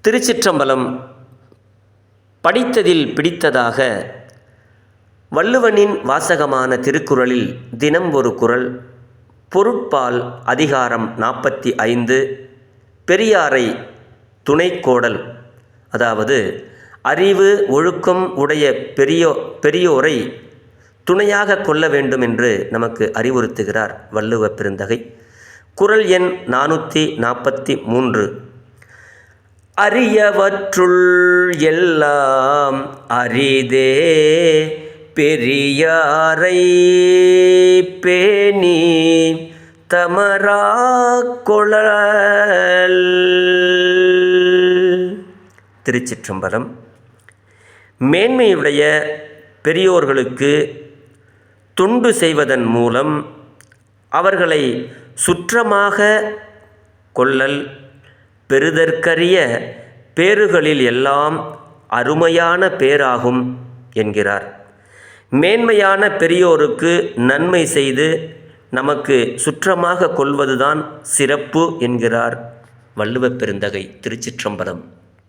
திருச்சிற்றம்பலம். படித்ததில் பிடித்ததாக வள்ளுவனின் வாசகமான திருக்குறளில் தினம் ஒரு குறள். பொருட்பால் அதிகாரம் 45. பெரியாரை துணைக்கோடல், அதாவது அறிவு ஒழுக்கம் உடைய பெரியோரை துணையாக கொள்ள வேண்டும் என்று நமக்கு அறிவுறுத்துகிறார் வள்ளுவ பெருந்தகை. குறள் எண் 443. அரியவற்றுள் எல்லாம் அரிதே பெரியாரை பேணி தமராக் கொளல். திருச்சிற்றம்பலம். மேன்மையுடைய பெரியோர்களுக்கு தொண்டு செய்வதன் மூலம் அவர்களை சுற்றமாக கொள்ளல் பெறுதற்கரிய பேறுகளில் எல்லாம் அருமையான பேராகும் என்கிறார். மேன்மையான பெரியோருக்கு நன்மை செய்து நமக்கு சுற்றமாக கொள்வதுதான் சிறப்பு என்கிறார் வள்ளுவ பெருந்தகை. திருச்சிற்றம்பலம்.